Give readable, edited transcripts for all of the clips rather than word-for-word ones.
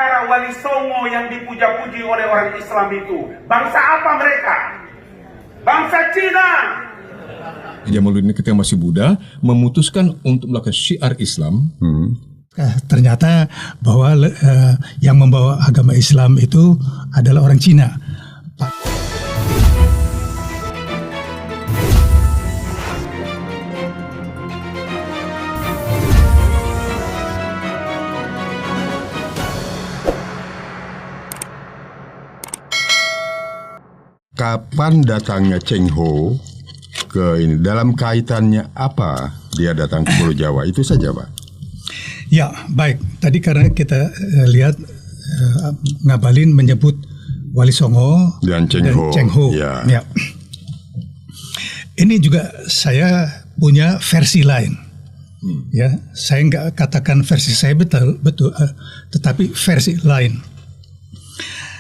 para wali songo yang dipuja-puji oleh orang Islam itu, bangsa apa mereka? Bangsa Cina. Jamaluddin ketika masih Buddha memutuskan untuk melakukan syiar Islam. Ternyata bahwa yang membawa agama Islam itu adalah orang Cina. Kapan datangnya Cheng Ho ke ini? Dalam kaitannya apa dia datang ke Pulau Jawa? Itu saja, Pak. Ya, baik. Tadi karena kita lihat Ngabalin menyebut Wali Songo dan Cheng Ho. Ya. Ya. Ini juga saya punya versi lain. Ya, saya nggak katakan versi saya betul, tetapi versi lain.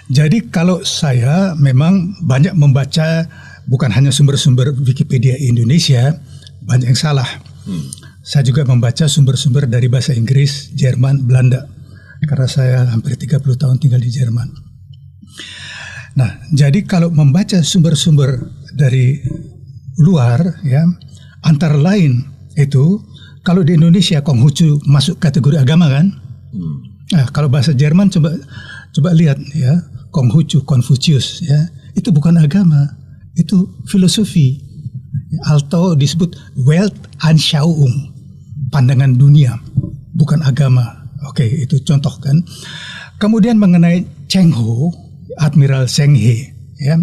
Jadi kalau saya memang banyak membaca bukan hanya sumber-sumber Wikipedia Indonesia, banyak yang salah. Saya juga membaca sumber-sumber dari bahasa Inggris, Jerman, Belanda. Karena saya hampir 30 tahun tinggal di Jerman. Nah, jadi kalau membaca sumber-sumber dari luar, ya, antara lain itu, kalau di Indonesia Konghucu masuk kategori agama kan? Nah, kalau bahasa Jerman coba lihat ya, Konghucu, Confucius, ya, itu bukan agama, itu filosofi, atau disebut Weltanschauung, pandangan dunia, bukan agama. Oke, itu contoh kan. Kemudian mengenai Cheng Ho, Admiral Zheng He, ya,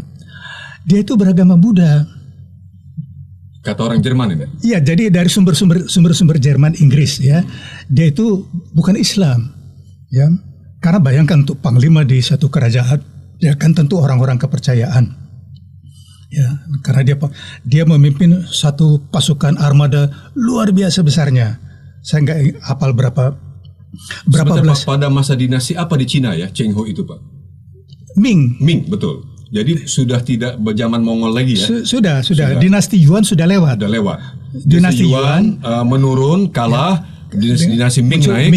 dia itu beragama Buddha. Kata orang Jerman ini? Iya, jadi dari sumber-sumber Jerman, Inggris, ya, dia itu bukan Islam, ya. Karena bayangkan untuk panglima di satu kerajaan, dia kan tentu orang-orang kepercayaan. Ya, karena dia memimpin satu pasukan armada luar biasa besarnya. Saya nggak hafal berapa belas. Pada masa dinasti apa di Cina ya, Cheng Ho itu, Pak? Ming, betul. Jadi sudah tidak berzaman Mongol lagi ya? Sudah. Dinasti Yuan sudah lewat. Dinasti Yuan menurun, kalah. Ya. Dinasti Ming naik,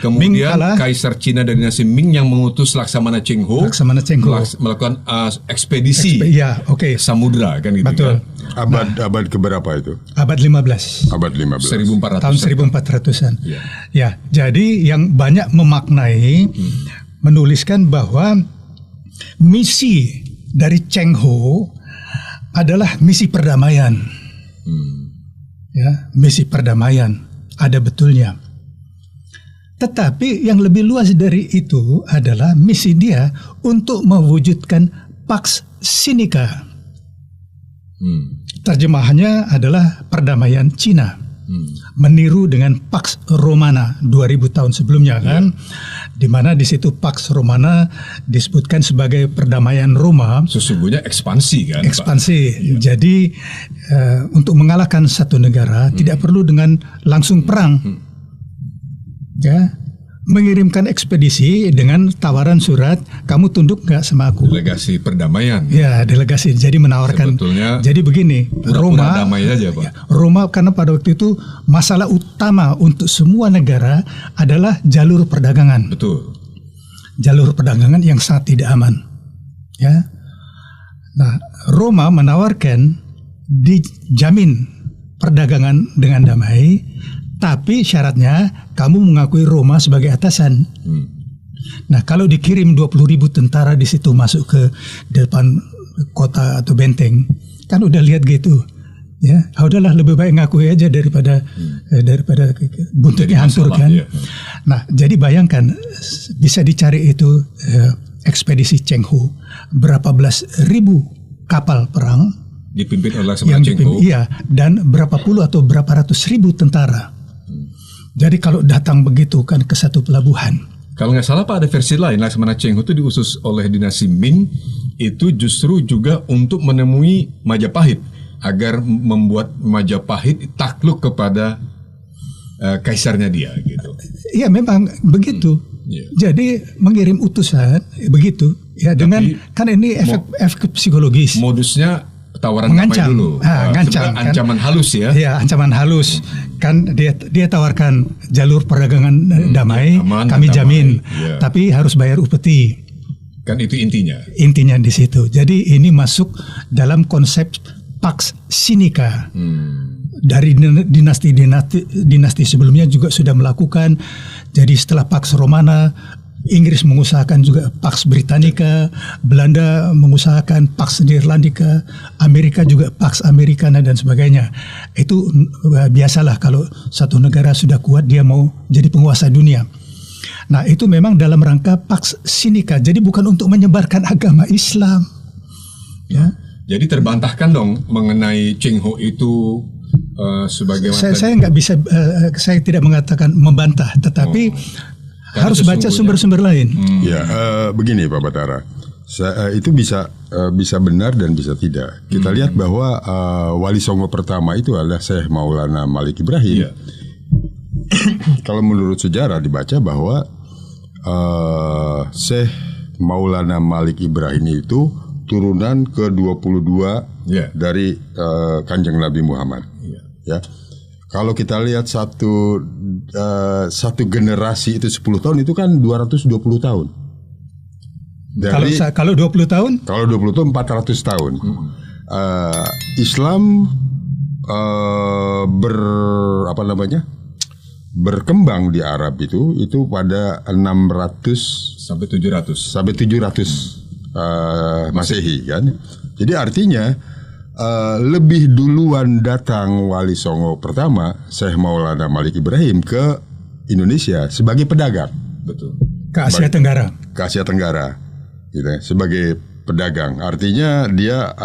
kemudian Kaisar Cina dari dinasti Ming yang mengutus Laksamana Cheng Ho melakukan ekspedisi samudra kan gitu. Betul. Kan? Abad keberapa itu? Abad 15. Abad 15. 1400. Tahun 1400-an. Ya, jadi yang banyak memaknai menuliskan bahwa misi dari Cheng Ho adalah misi perdamaian. Ya, misi perdamaian. Ada betulnya. Tetapi yang lebih luas dari itu adalah misi dia untuk mewujudkan Pax Sinica. Terjemahannya adalah perdamaian Cina. Meniru dengan Pax Romana 2000 tahun sebelumnya kan. Di mana di situ Pax Romana disebutkan sebagai perdamaian Roma. Sesungguhnya ekspansi kan, ekspansi. Pak? Jadi untuk mengalahkan satu negara tidak perlu dengan langsung perang. Ya, mengirimkan ekspedisi dengan tawaran surat, kamu tunduk nggak sama aku? Delegasi perdamaian. Ya, delegasi. Jadi menawarkan. Sebetulnya jadi begini, Roma damai aja, Pak. Ya, Roma karena pada waktu itu masalah utama untuk semua negara adalah jalur perdagangan. Betul. Jalur perdagangan yang sangat tidak aman. Ya. Nah, Roma menawarkan dijamin perdagangan dengan damai. Tapi syaratnya kamu mengakui Roma sebagai atasan. Nah, kalau dikirim 20.000 tentara di situ masuk ke depan kota atau benteng, kan udah lihat gitu. Ya, udahlah lebih baik ngakui aja daripada buntutnya hancur kan. Ya. Nah, jadi bayangkan bisa dicari itu ekspedisi Cheng Ho, berapa belas ribu kapal perang dipimpin oleh Laksamana Cheng Ho. Iya, dan berapa puluh atau berapa ratus ribu tentara. Jadi kalau datang begitu kan ke satu pelabuhan. Kalau nggak salah Pak, ada versi lain, Laksamana Cheng Ho itu diutus oleh dinasti Ming itu justru juga untuk menemui Majapahit agar membuat Majapahit takluk kepada kaisarnya dia gitu. Iya memang begitu. Jadi mengirim utusan begitu ya. Tapi, dengan kan ini efek psikologis. Modusnya tawaran mengancam, damai dulu. ngancam, Sebenarnya ancaman halus ya. Ya, ancaman halus. Kan dia tawarkan jalur perdagangan damai, aman dan kami damai. jamin, Ya. tapi harus bayar upeti. Kan itu intinya. Intinya di situ. Jadi ini masuk dalam konsep Pax Sinica. Dari dinasti sebelumnya juga sudah melakukan. Jadi setelah Pax Romana, Inggris mengusahakan juga Pax Britannica, Belanda mengusahakan Pax Neerlandica, Amerika juga Pax Americana dan sebagainya. Itu biasalah kalau satu negara sudah kuat dia mau jadi penguasa dunia. Nah, itu memang dalam rangka Pax Sinica. Jadi bukan untuk menyebarkan agama Islam. Ya. Jadi terbantahkan dong mengenai Cheng Ho itu sebagai Saya nggak bisa, saya tidak mengatakan membantah, tetapi harus baca sumber-sumber lain. Ya, begini Pak Batara, itu bisa benar dan bisa tidak. Kita lihat bahwa Wali Songo pertama itu adalah Syekh Maulana Malik Ibrahim. Iya. Kalau menurut sejarah dibaca bahwa Syekh Maulana Malik Ibrahim itu turunan ke-22 dari Kanjeng Nabi Muhammad. Ya. Kalau kita lihat satu generasi itu 10 tahun itu kan 220 tahun. Dari, kalau 20 tahun? Kalau 20 tahun 400 tahun. Islam berkembang di Arab itu pada 600 sampai 700 Masehi kan. Jadi artinya lebih duluan datang Wali Songo pertama Syekh Maulana Malik Ibrahim ke Indonesia sebagai pedagang. Betul. Ke Asia Tenggara. Ke Asia Tenggara, gitu ya, sebagai pedagang. Artinya dia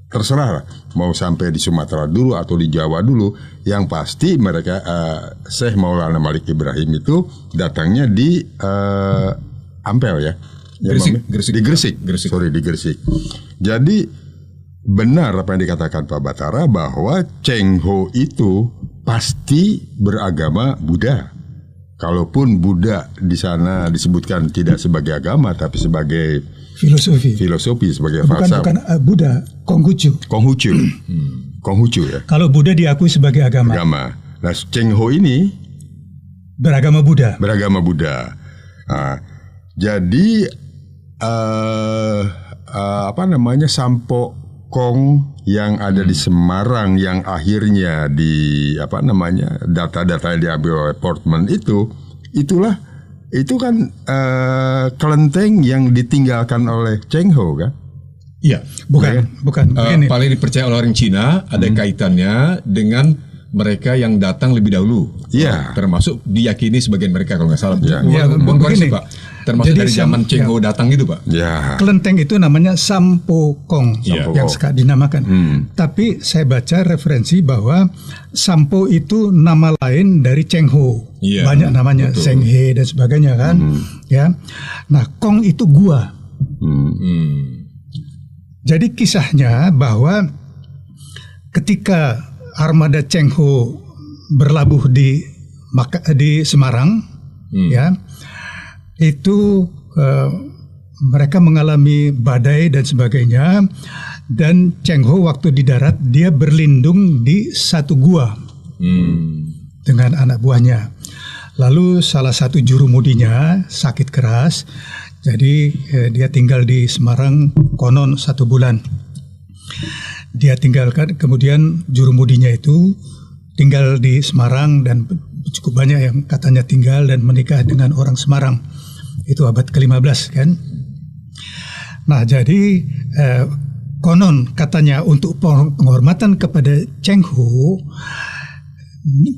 terserah lah, mau sampai di Sumatera dulu atau di Jawa dulu. Yang pasti mereka Syekh Maulana Malik Ibrahim itu datangnya di Ampel ya. Di Gresik. Jadi benar apa yang dikatakan Pak Batara bahwa Cheng Ho itu pasti beragama Buddha. Kalaupun Buddha di sana disebutkan tidak sebagai agama tapi sebagai filosofi sebagai falsafah. Bukan Buddha, Konghucu. Konghucu ya. Kalau Buddha diakui sebagai agama. Nah, Cheng Ho ini beragama Buddha. Nah, jadi Sampo Kong yang ada di Semarang yang akhirnya data-data yang diambil oleh Portman itulah kan kelenteng yang ditinggalkan oleh Cheng Ho kan? Iya, bukan. Paling dipercaya oleh orang Cina ada kaitannya dengan mereka yang datang lebih dahulu. Iya. Termasuk diyakini sebagian mereka kalau nggak salah. Begini, Pak. Termasuk dari zaman Cheng Ho datang itu, Pak. Ya. Kelenteng itu namanya Sampo Kong yang sekarang dinamakan. Tapi saya baca referensi bahwa Sampo itu nama lain dari Cheng Ho. Ya, banyak namanya, Zheng He dan sebagainya kan. Ya. Nah, Kong itu gua. Jadi kisahnya bahwa ketika armada Cheng Ho berlabuh di Semarang, ya, itu mereka mengalami badai dan sebagainya, dan Cheng Ho waktu di darat dia berlindung di satu gua dengan anak buahnya. Lalu salah satu jurumudinya sakit keras, jadi dia tinggal di Semarang konon 1 bulan. Dia tinggalkan, kemudian jurumudinya itu tinggal di Semarang dan cukup banyak yang katanya tinggal dan menikah dengan orang Semarang. Itu abad ke-15 kan. Nah, jadi konon katanya untuk penghormatan kepada Cheng Ho,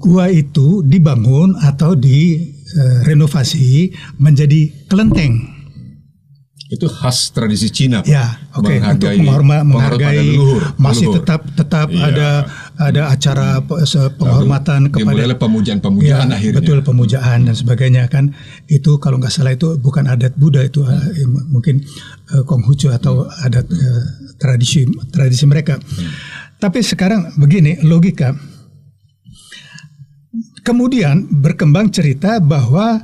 gua itu dibangun atau direnovasi menjadi kelenteng. Itu khas tradisi Cina, Pak. Ya, oke. Untuk menghargai leluhur. Masih tetap Iya. ada acara penghormatan kepada dimulai pemujaan akhirnya. Betul, pemujaan dan sebagainya kan. Itu kalau nggak salah itu bukan adat Buddha, itu mungkin Konghucu atau adat tradisi mereka. Tapi sekarang begini logika. Kemudian berkembang cerita bahwa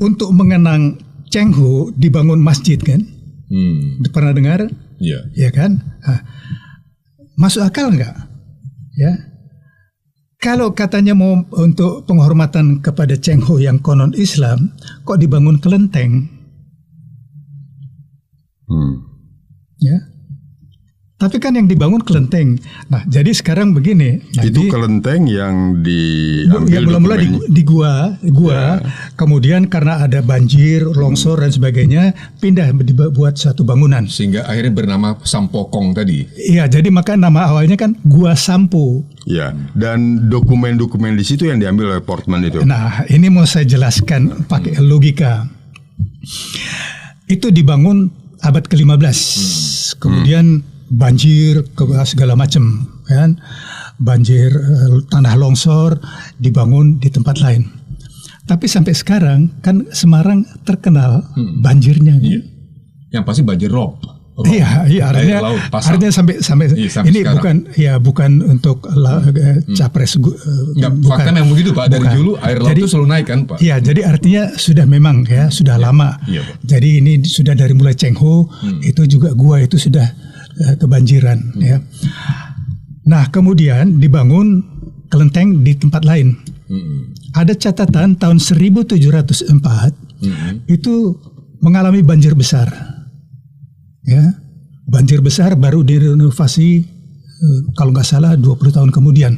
untuk mengenang Cheng Ho dibangun masjid kan? Pernah dengar? Iya. Ya kan? Nah, Masuk akal nggak? Ya. Kalau katanya mau untuk penghormatan kepada Cheng Ho yang konon Islam, kok dibangun kelenteng? Ya. Tapi kan yang dibangun kelenteng. Nah, jadi sekarang begini. Itu kelenteng yang diambil yang mula-mula dokumennya. di gua, kemudian karena ada banjir, longsor dan sebagainya, pindah dibuat satu bangunan. Sehingga akhirnya bernama Sampokong tadi. Iya, jadi maka nama awalnya kan Gua Sampo. Ya, dan dokumen-dokumen di situ yang diambil oleh Portman itu. Nah, ini mau saya jelaskan pakai logika. Itu dibangun abad ke-15. Kemudian banjir segala macam, kan? Banjir, tanah longsor, dibangun di tempat lain. Tapi sampai sekarang kan Semarang terkenal banjirnya. Iya. Yang pasti banjir rob. Iya, artinya, laut, pasang. artinya sampai Iya, sampai ini sekarang. bukan untuk capres. Enggak, Bukan. fakta memang begitu Pak. Dari Bukan. dulu air laut Jadi, itu selalu naik kan Pak. Iya, jadi artinya sudah memang ya sudah lama. Iya, Pak. Jadi ini sudah dari mulai Cheng Ho, itu juga gua itu sudah kebanjiran. Ya. Nah, kemudian dibangun kelenteng di tempat lain. Ada catatan tahun 1704 itu mengalami banjir besar. Ya, banjir besar baru direnovasi kalau nggak salah 20 tahun kemudian.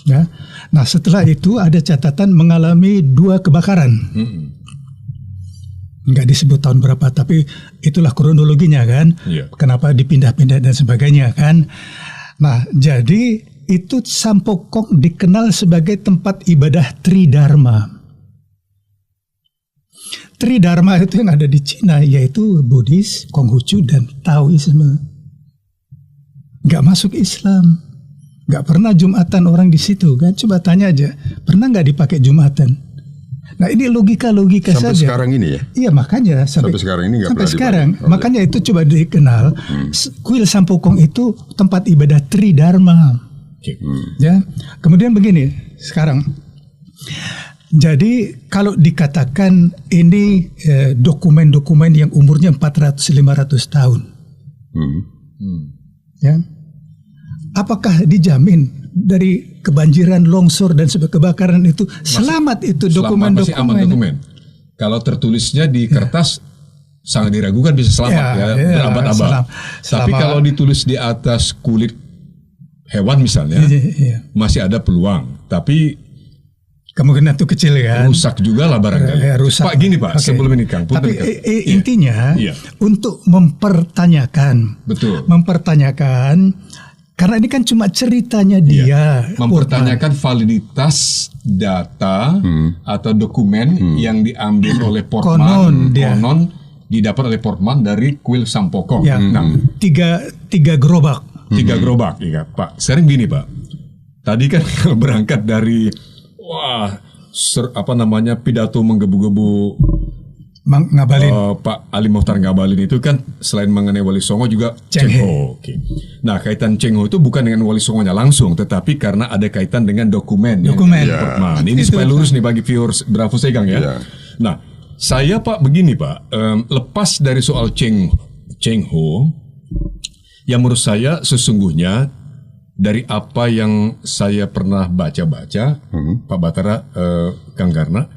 Ya, nah setelah itu ada catatan mengalami 2 kebakaran. Nggak disebut tahun berapa, tapi itulah kronologinya kan. Iya. Kenapa dipindah-pindah dan sebagainya kan. Nah, jadi itu Sampokong dikenal sebagai tempat ibadah Tridharma. Tridharma itu yang ada di Cina, yaitu Buddhis, Konghucu, dan Taoisme. Nggak masuk Islam. Nggak pernah Jumatan orang di situ kan. Coba tanya aja, pernah nggak dipakai Jumatan? Nah ini logika-logika Sampai saja. sekarang ini ya? Iya makanya Sampai sekarang ini nggak sampai pernah sekarang. dipakai. Makanya itu coba dikenal. Kuil Sampokong itu tempat ibadah Tridharma. Ya. Kemudian begini sekarang. Jadi kalau dikatakan ini dokumen-dokumen yang umurnya 400-500 tahun. Ya. Apakah dijamin dari kebanjiran, longsor dan kebakaran itu selamat itu Masih aman dokumen-dokumen? dokumen. Kalau tertulisnya di kertas sangat diragukan bisa selamat ya, berabad-abad. Tapi kalau ditulis di atas kulit hewan misalnya, masih ada peluang. Tapi kemungkinan itu kecil kan. rusak juga lah barangkali. Rusak. Pak gini Pak, Oke. sebelum ini Kang. Tapi Kang. intinya Iya. untuk mempertanyakan. Betul. Mempertanyakan karena ini kan cuma ceritanya dia. Mempertanyakan validitas data atau dokumen yang diambil oleh Portman, konon didapat oleh Portman dari kuil Sampokong. Ya, Nah, tiga gerobak. 3 gerobak, ya Pak. Sekarang gini Pak, tadi kan kalau berangkat dari pidato menggebu-gebu Ngabalin. Pak Ali Mokhtar Ngabalin itu kan selain mengenai Wali Songo juga Cheng Cheng Ho. Oke. Nah kaitan Cheng Ho itu bukan dengan Wali Songonya langsung, tetapi karena ada kaitan dengan dokumen. Dokumen. Yang Portman. Ini Itu supaya lurus nih bagi viewers Bravo Segang ya. Ya. Nah saya Pak begini Pak, lepas dari soal Cheng Ho, yang menurut saya sesungguhnya dari apa yang saya pernah baca-baca, Pak Batara, Kang Garna,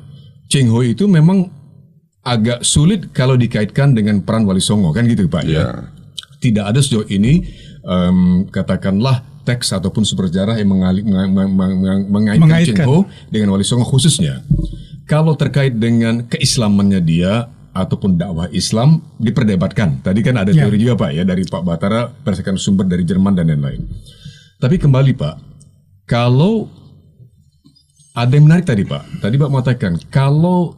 Cheng Ho itu memang agak sulit kalau dikaitkan dengan peran Wali Songo, kan gitu Pak ya. Tidak ada sejauh ini katakanlah teks ataupun sejarah yang mengaitkan Cheng Ho dengan Wali Songo khususnya. Kalau terkait dengan keislamannya dia ataupun dakwah Islam diperdebatkan. Tadi kan ada teori juga Pak ya dari Pak Batara berdasarkan sumber dari Jerman dan lain-lain. Tapi kembali Pak, kalau ada yang menarik tadi Pak. Tadi Pak mengatakan kalau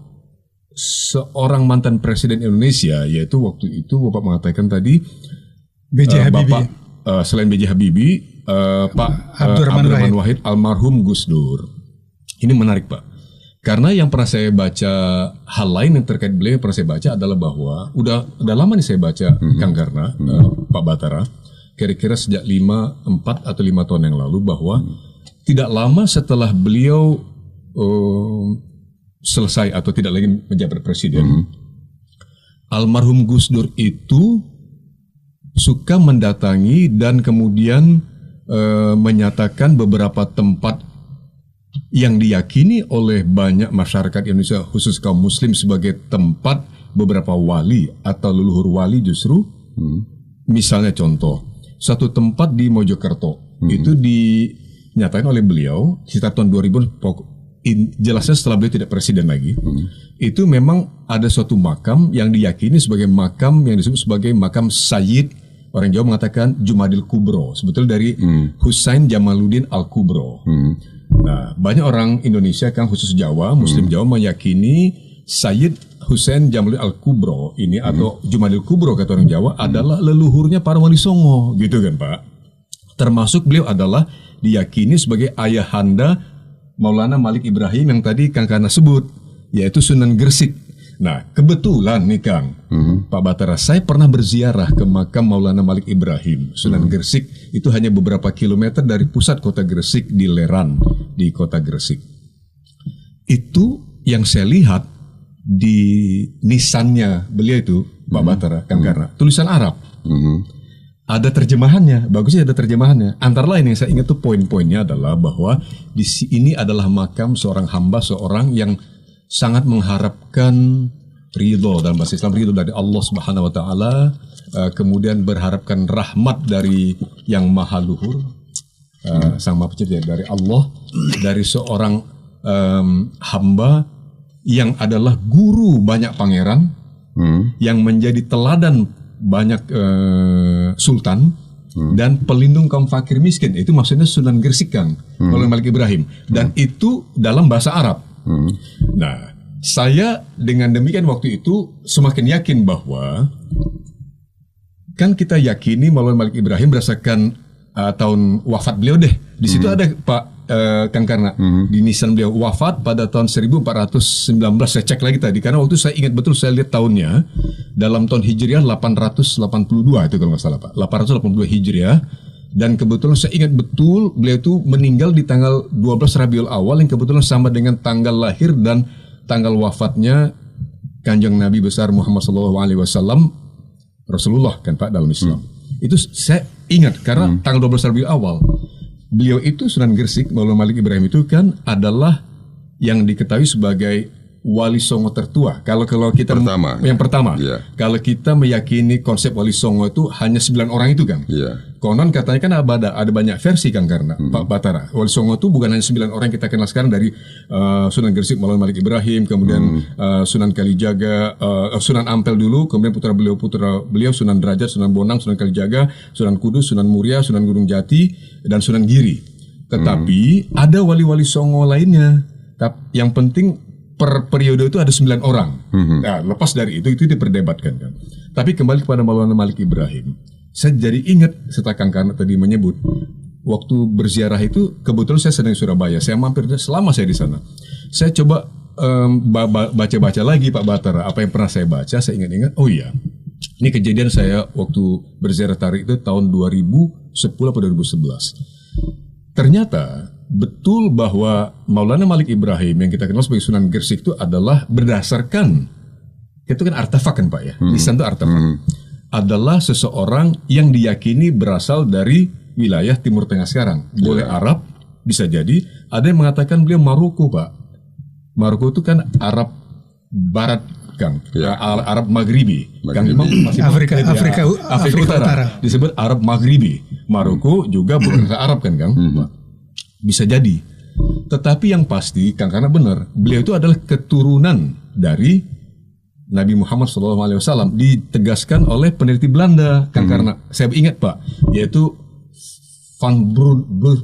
seorang mantan presiden Indonesia, yaitu waktu itu Bapak mengatakan tadi B.J. Habibie. Bapak selain B.J. Habibie, Pak Abdurrahman Wahid almarhum Gus Dur. Ini menarik Pak. Karena yang pernah saya baca hal lain yang terkait beliau yang pernah saya baca adalah bahwa udah lama nih saya baca Kang Garna, Pak Batara, kira-kira sejak 4 atau 5 tahun yang lalu bahwa tidak lama setelah beliau selesai atau tidak lagi menjabat presiden, almarhum Gus Dur itu suka mendatangi dan kemudian menyatakan beberapa tempat yang diyakini oleh banyak masyarakat Indonesia, khusus kaum muslim, sebagai tempat beberapa wali atau leluhur wali justru. Misalnya contoh, satu tempat di Mojokerto itu dinyatakan oleh beliau sekitar tahun 2000, jelasnya setelah beliau tidak presiden lagi. Itu memang ada suatu makam yang diyakini sebagai makam yang disebut sebagai makam Sayyid, orang Jawa mengatakan Jumadil Kubro, sebetulnya dari Husain Jamaluddin Al-Kubro. Nah, banyak orang Indonesia kan, khusus Jawa, Muslim Jawa, meyakini Sayyid Husain Jamaluddin Al-Kubro ini atau Jumadil Kubro kata orang Jawa adalah leluhurnya para wali songo, gitu kan Pak. Termasuk beliau adalah diyakini sebagai ayahanda Maulana Malik Ibrahim yang tadi Kang Karna sebut, yaitu Sunan Gresik. Nah, kebetulan nih Kang, Pak Batara, saya pernah berziarah ke makam Maulana Malik Ibrahim, Sunan Gresik. Itu hanya beberapa kilometer dari pusat kota Gresik, di Leran, di kota Gresik. Itu yang saya lihat di nisannya beliau itu, Pak Batara, Kang Karna, tulisan Arab. Ada terjemahannya, bagusnya ada terjemahannya. Antara lain yang saya ingat tuh poin-poinnya adalah bahwa di sini adalah makam seorang hamba, seorang yang sangat mengharapkan ridho, dalam bahasa Islam ridho dari Allah Subhanahu wa taala, kemudian berharapkan rahmat dari yang maha luhur, sang maha pencipta, dari Allah, dari seorang hamba yang adalah guru banyak pangeran, yang menjadi teladan banyak sultan, dan pelindung kaum fakir miskin. Itu maksudnya Sunan Gresik Kang, oleh Malik Ibrahim, dan itu dalam bahasa Arab. Nah, saya dengan demikian waktu itu semakin yakin bahwa kan kita yakini Maulana Malik Ibrahim berdasarkan tahun wafat beliau deh. Di situ ada Pak Kang Karna, di nisan beliau wafat pada tahun 1419. Saya cek lagi tadi karena waktu saya ingat betul, saya lihat tahunnya dalam tahun Hijriah 882 itu kalau nggak salah Pak, 882 Hijriah. Dan kebetulan saya ingat betul beliau itu meninggal di tanggal 12 Rabiul Awal, yang kebetulan sama dengan tanggal lahir dan tanggal wafatnya Kanjeng Nabi besar Muhammad SAW, Rasulullah kan Pak dalam Islam. Itu saya ingat karena tanggal 12 Rabiul Awal. Beliau itu Sunan Gresik, Maulana Malik Ibrahim itu kan adalah yang diketahui sebagai wali songo tertua. Kalau kita yang pertama. Yeah. Kalau kita meyakini konsep wali songo itu hanya 9 orang itu Kang. Yeah. Konon katanya kan ada banyak versi Kang Karna, Pak Batara. Wali songo itu bukan hanya 9 orang yang kita kenal sekarang dari Sunan Gresik, Maulana Malik Ibrahim, kemudian Sunan Kalijaga, Sunan Ampel dulu, kemudian putra beliau Sunan Derajat, Sunan Bonang, Sunan Kalijaga, Sunan Kudus, Sunan Muria, Sunan Gunung Jati, dan Sunan Giri. Tetapi ada wali-wali songo lainnya. Yang penting per periode itu ada 9 orang. Nah, lepas dari itu diperdebatkan kan. Tapi kembali kepada Maulana Malik Ibrahim, saya jadi ingat setelah Kang Karna tadi menyebut, waktu berziarah itu kebetulan saya sedang di Surabaya. Saya mampir selama saya di sana. Saya coba baca-baca lagi Pak Batara, apa yang pernah saya baca, saya ingat-ingat, oh iya, ini kejadian saya waktu berziarah tarik itu tahun 2010 atau 2011. Ternyata betul bahwa Maulana Malik Ibrahim yang kita kenal sebagai Sunan Gresik itu adalah berdasarkan, itu kan artefak kan Pak ya, nisan itu artefak, adalah seseorang yang diyakini berasal dari wilayah Timur Tengah sekarang. Boleh Arab, bisa jadi, ada yang mengatakan beliau Maroko Pak. Maroko itu kan Arab Barat Kang, Arab Maghribi. Kang Imam masih Afrika Utara. Disebut Arab Maghribi. Maroko juga berbahasa Arab kan Kang. Bisa jadi. Tetapi yang pasti, Kang, karena benar, beliau itu adalah keturunan dari Nabi Muhammad SAW, ditegaskan oleh peneliti Belanda, Kang, karena saya ingat Pak, yaitu Van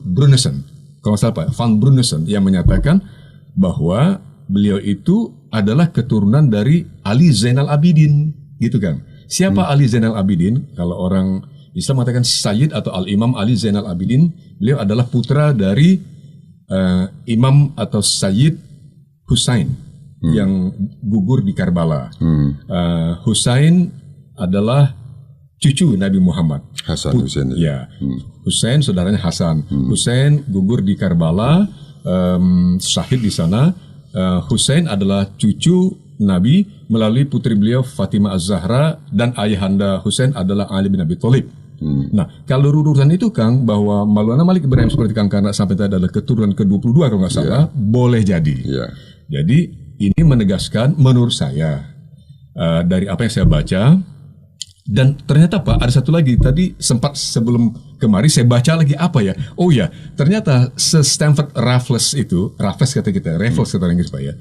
Brunesen, kalau salah Pak, Van Brunesen yang menyatakan bahwa beliau itu adalah keturunan dari Ali Zainal Abidin, gitu kan. Siapa Ali Zainal Abidin? Kalau orang Islam mengatakan Sayyid atau Al-Imam Ali Zainal Abidin, beliau adalah putra dari Imam atau Sayyid Husain yang gugur di Karbala. Husain adalah cucu Nabi Muhammad. Hasan Husain. Ya, Husain saudaranya Hasan. Husain gugur di Karbala, syahid di sana. Husain adalah cucu Nabi melalui putri beliau Fatimah Az-Zahra dan ayahanda Husain adalah Ali bin Abi Thalib. Nah, kalau urutan itu Kang, bahwa Maulana Malik Ibrahim seperti Kang Karna sampai tadi adalah keturunan ke-22 kalau nggak salah, boleh jadi. Jadi ini menegaskan menurut saya dari apa yang saya baca. Dan ternyata Pak, ada satu lagi tadi sempat sebelum kemari saya baca lagi apa ya? Oh ya, ternyata Stanford Raffles kata kita, Raffles kata Inggris Pak ya,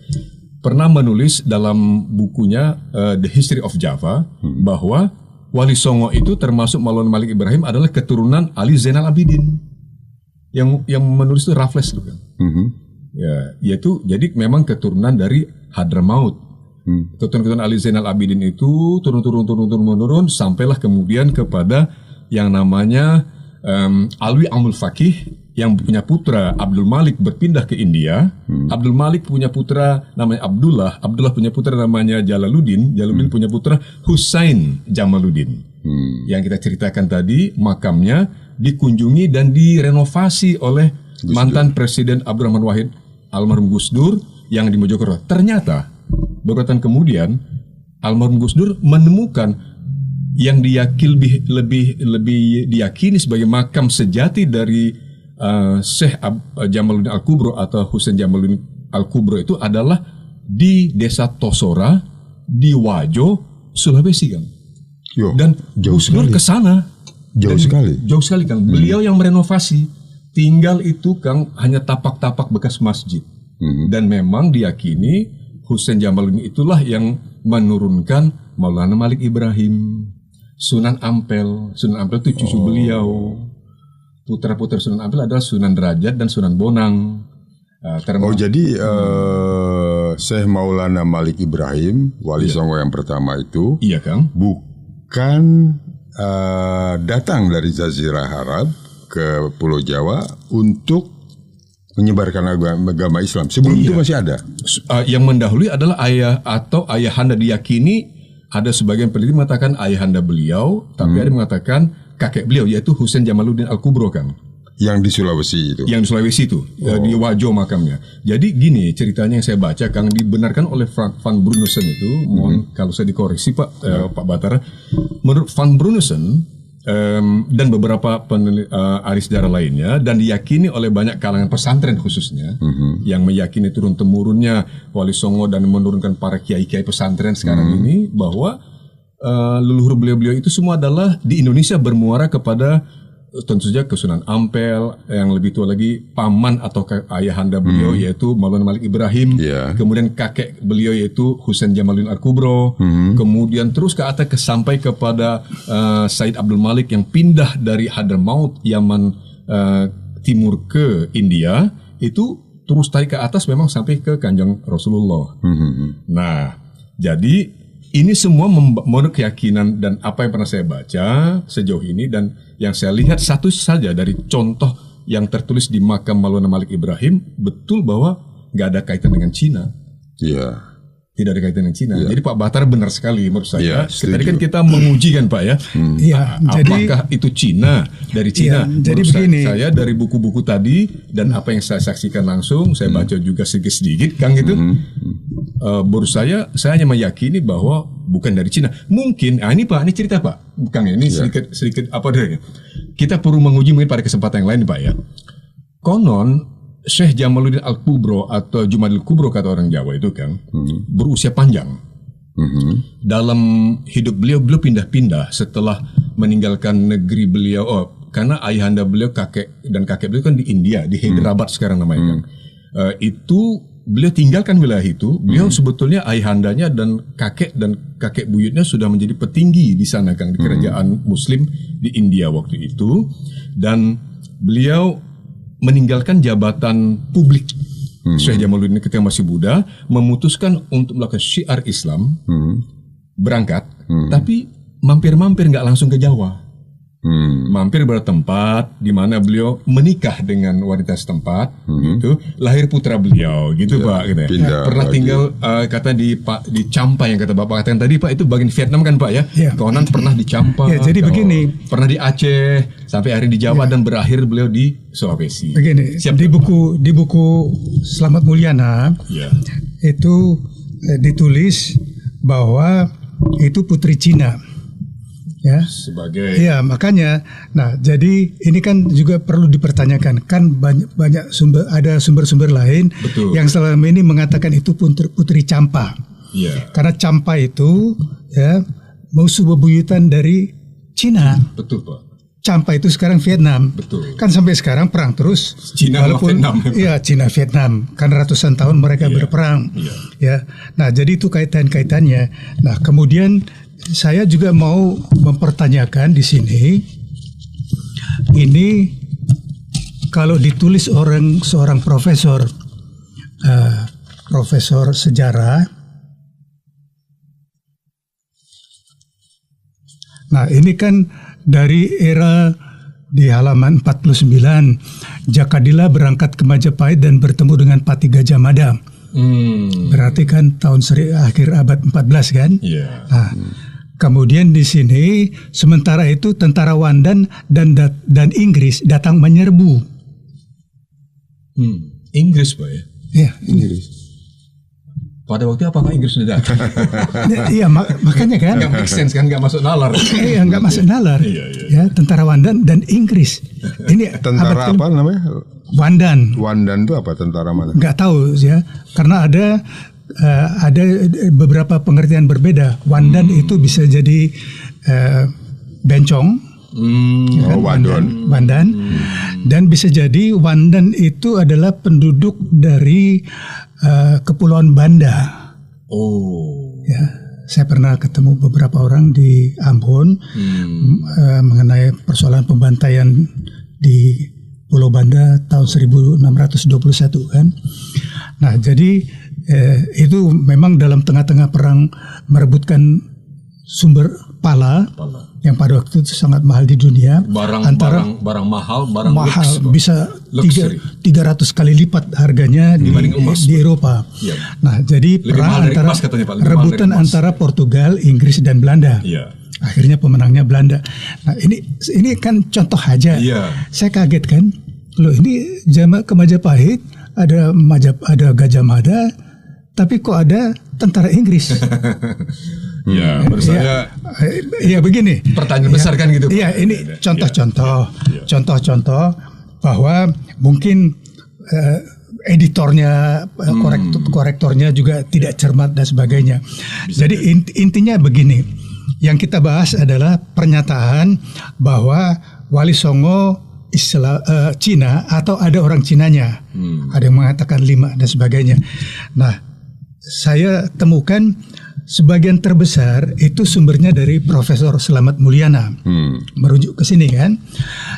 pernah menulis dalam bukunya The History of Java bahwa Wali Songo itu termasuk Maulana Malik Ibrahim adalah keturunan Ali Zainal Abidin. Yang menulis itu Raffles itu kan. Ya, yaitu jadi memang keturunan dari Hadramaut. Keturunan Ali Zainal Abidin itu turun sampailah kemudian kepada yang namanya Alwi Amul Faqih yang punya putra Abdul Malik berpindah ke India. Abdul Malik punya putra namanya Abdullah punya putra namanya Jalaluddin punya putra Husain Jamaluddin. Yang kita ceritakan tadi makamnya dikunjungi dan direnovasi oleh mantan Presiden Abdurrahman Wahid almarhum Gus Dur yang di Mojokerto. Ternyata beberapa tahun kemudian almarhum Gus Dur menemukan yang lebih diyakini sebagai makam sejati dari Syekh Jamaluddin Al-Kubro atau Husain Jamaluddin Al-Kubro itu adalah di desa Tosora di Wajo, Sulawesi kan. Dan Gus Dur ke sana. Jauh sekali Kang. Beliau yang merenovasi. Tinggal itu Kang hanya tapak-tapak bekas masjid. Dan memang diyakini Husain Jamaluddin itulah yang menurunkan Maulana Malik Ibrahim. Sunan Ampel itu cucu beliau. Putra-putra Sunan Ampel adalah Sunan Derajat dan Sunan Bonang. Jadi Syekh Maulana Malik Ibrahim, Wali Songo yang pertama itu, iya Kang, bukan datang dari Jazirah Arab ke Pulau Jawa untuk menyebarkan agama Islam. Sebelum itu masih ada. Yang mendahului adalah ayahanda diyakini, ada sebagian peneliti mengatakan ayahanda beliau, tapi ada mengatakan kakek beliau yaitu Husain Jamaluddin Al-Kubro Kang. Yang di Sulawesi itu. Di Wajo makamnya. Jadi gini ceritanya yang saya baca Kang, dibenarkan oleh Van Brunussen itu, mohon kalau saya dikoreksi Pak Batara. Menurut Van Brunussen dan beberapa ahli sejarah lainnya, dan diyakini oleh banyak kalangan pesantren khususnya, yang meyakini turun-temurunnya Wali Songo dan menurunkan para kiai-kiai pesantren sekarang ini, bahwa leluhur beliau-beliau itu semua adalah di Indonesia bermuara kepada tentu saja ke Sunan Ampel, yang lebih tua lagi paman atau ayahanda beliau yaitu Maulana Malik Ibrahim, kemudian kakek beliau yaitu Husain Jamaluddin Al-Kubro, kemudian terus ke atas sampai kepada Said Abdul Malik yang pindah dari Hadramaut Yaman timur ke India, itu terus tarik ke atas memang sampai ke Kanjeng Rasulullah. Nah, jadi ini semua menurut keyakinan dan apa yang pernah saya baca sejauh ini, dan yang saya lihat satu saja dari contoh yang tertulis di makam Maulana Malik Ibrahim, betul bahwa nggak ada kaitan dengan Cina. Tidak ada kaitan dengan Cina. Jadi Pak Batara benar sekali menurut saya. Tadi kan kita menguji kan Pak ya. Apakah itu Cina dari Cina? Jadi begini. Saya dari buku-buku tadi dan apa yang saya saksikan langsung, saya baca juga sedikit-sedikit Kang itu. Baru saya hanya meyakini bahwa bukan dari Cina. Mungkin, ini Pak, ini cerita Pak, Kang, ini sedikit apa deh. Kita perlu menguji mungkin pada kesempatan yang lain Pak ya. Konon Syekh Jamaluddin Al-Kubro atau Jumadil Kubro kata orang Jawa itu Kang, berusia panjang. Dalam hidup beliau pindah-pindah setelah meninggalkan negeri beliau. Karena ayahanda beliau kakek beliau kan di India, di Hyderabad sekarang namanya Kang. Itu beliau tinggalkan wilayah itu. Beliau sebetulnya ayahandanya dan kakek buyutnya sudah menjadi petinggi di sana Kang, di kerajaan Muslim di India waktu itu, dan beliau meninggalkan jabatan publik Syekh Jamaluddin ketika masih muda, memutuskan untuk melakukan syiar Islam, berangkat, tapi mampir-mampir nggak langsung ke Jawa. Mampir beberapa tempat di mana beliau menikah dengan wanita setempat, gitu, lahir putra beliau, gitu Pak. Gitu ya. Pernah tinggal kata di Champa yang kata Bapak katakan tadi Pak, itu bagian Vietnam kan Pak ya? Konon pernah di Champa. Jadi begini. Pernah di Aceh, sampai akhirnya di Jawa dan berakhir beliau di Sulawesi. Begini. Di buku Selamat Mulyana itu ditulis bahwa itu putri Cina. Ya. Sebagai Iya, makanya. Nah, jadi ini kan juga perlu dipertanyakan. Kan banyak sumber-sumber lain Betul. yang selama ini mengatakan itu putri Champa. Iya. Karena Champa itu ya musuh bebuyutan dari Cina. Betul, Pak. Champa itu sekarang Vietnam. Betul. Kan sampai sekarang perang terus. Cina sama Vietnam. Iya, Cina Vietnam. Kan ratusan tahun mereka berperang. Iya. Ya. Nah, jadi itu kaitan-kaitannya. Nah, kemudian saya juga mau mempertanyakan di sini, ini kalau ditulis seorang profesor sejarah, nah ini kan dari era di halaman 49, Jakadila berangkat ke Majapahit dan bertemu dengan Pati Gajah Mada. Berarti kan akhir abad 14 kan? Iya. Nah, kemudian di sini sementara itu tentara Wandan dan Inggris datang menyerbu. Inggris, Pak ya. Ya. Pada waktu apakah Inggris sudah datang? Iya, makanya kan. Nggak make sense kan, nggak masuk nalar. Iya, nggak masuk nalar. Iya. Ya, tentara Wandan dan Inggris. Ini Tentara apa namanya? Wandan. Wandan itu apa, tentara mana? Nggak tahu ya, karena ada beberapa pengertian berbeda. Wandan itu bisa jadi bencong, ya kan? Wandan, dan bisa jadi Wandan itu adalah penduduk dari Kepulauan Banda. Oh. Ya, saya pernah ketemu beberapa orang di Ambon mengenai persoalan pembantaian di Pulau Banda tahun 1621 kan. Nah, jadi itu memang dalam tengah-tengah perang merebutkan sumber pala yang pada waktu itu sangat mahal di dunia. Barang mahal, mahal lux, bisa luxury. 300 kali lipat harganya dibanding emas, di Eropa. Iya. Nah, jadi Lebih perang mahal dari antara emas katanya, Pak. Lebih mahal rebutan dari emas. antara Portugal, Inggris dan Belanda. Iya. Akhirnya pemenangnya Belanda. Nah, ini kan contoh aja. Iya. Saya kaget kan. Loh, ini ke Majapahit ada Gajah Mada, tapi kok ada tentara Inggris? Ya, menurut saya ya begini. pertanyaan besar kan gitu, Pak. Iya, ini contoh-contoh bahwa mungkin editornya, korektornya juga tidak cermat dan sebagainya. Jadi intinya begini, yang kita bahas adalah pernyataan bahwa Wali Songo Cina atau ada orang Cinanya, ada yang mengatakan 5 dan sebagainya. Nah, saya temukan sebagian terbesar itu sumbernya dari Profesor Slamet Mulyana, merujuk ke sini kan.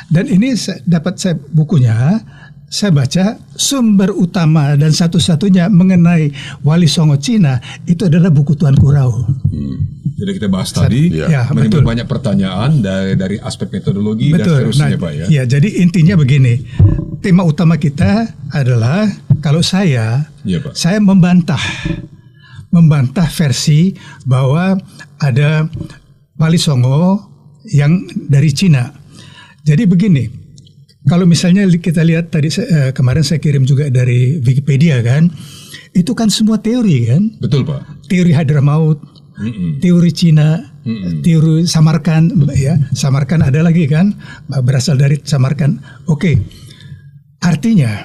Dan ini saya bukunya, saya baca sumber utama dan satu-satunya mengenai Wali Songo Cina itu adalah buku Tuan Kurau. Jadi kita bahas tadi, menimbulkan banyak pertanyaan dari aspek metodologi dan seterusnya, Pak ya. Ya, jadi intinya begini, tema utama kita adalah kalau saya membantah versi bahwa ada Wali Songo yang dari Cina. Jadi begini, kalau misalnya kita lihat tadi kemarin saya kirim juga dari Wikipedia kan, itu kan semua teori kan. Betul, Pak. Teori Hadramaut, teori Cina, teori Samarkand, ya. Samarkand ada lagi kan, berasal dari Samarkand. Oke, artinya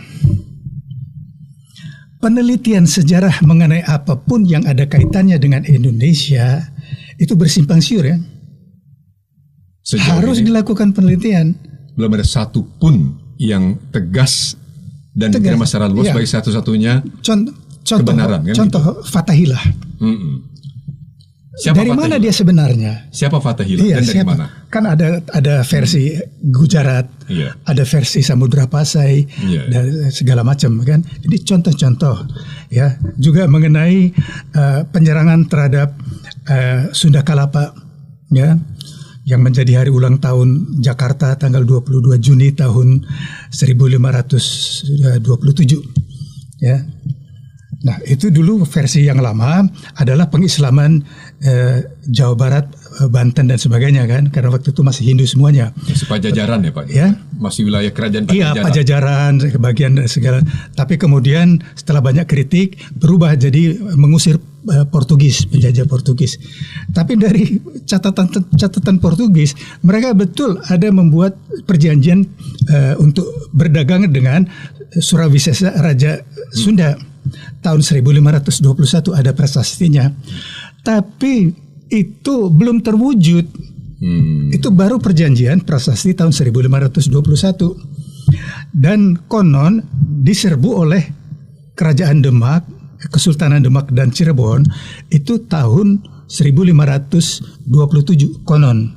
penelitian sejarah mengenai apapun yang ada kaitannya dengan Indonesia itu bersimpang siur ya. Harus dilakukan penelitian. Belum ada satu pun yang tegas dan diterima secara luas sebagai satu-satunya kebenaran. Kan contoh gitu? Fatahillah. Siapa dari mana dia sebenarnya? Siapa Fatahillah dan dari mana? Kan ada versi Gujarat, ada versi Samudra Pasai, dan segala macam kan. Jadi contoh-contoh ya, juga mengenai penyerangan terhadap Sunda Kalapa ya, yang menjadi hari ulang tahun Jakarta tanggal 22 Juni tahun 1527 ya. Nah, itu dulu versi yang lama adalah pengislaman Jawa Barat, Banten dan sebagainya kan, karena waktu itu masih Hindu semuanya. Masih Pajajaran ya, Pak? Ya. Masih wilayah kerajaan Pajajaran. Iya, Pajajaran, kebagian segala. Tapi kemudian setelah banyak kritik berubah jadi mengusir Portugis, penjajah Portugis. Tapi dari catatan Portugis, mereka betul ada membuat perjanjian untuk berdagang dengan Surawisesa Raja Sunda tahun 1521, ada prasastinya. Tapi itu belum terwujud. Itu baru perjanjian prasasti tahun 1521. Dan konon diserbu oleh Kerajaan Demak, Kesultanan Demak dan Cirebon itu tahun 1527 konon.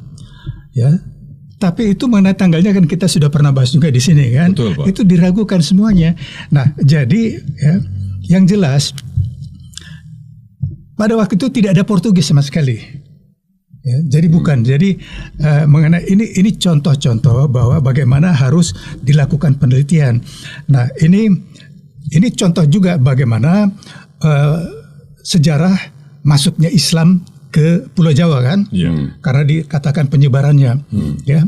Ya. Tapi itu mengenai tanggalnya kan kita sudah pernah bahas juga di sini kan. Betul, Pak. Itu diragukan semuanya. Nah, jadi ya, yang jelas pada waktu itu tidak ada Portugis sama sekali. Ya, jadi bukan. Jadi mengenai ini contoh-contoh bahwa bagaimana harus dilakukan penelitian. Nah, ini contoh juga bagaimana sejarah masuknya Islam ke Pulau Jawa kan? Karena dikatakan penyebarannya. Ya.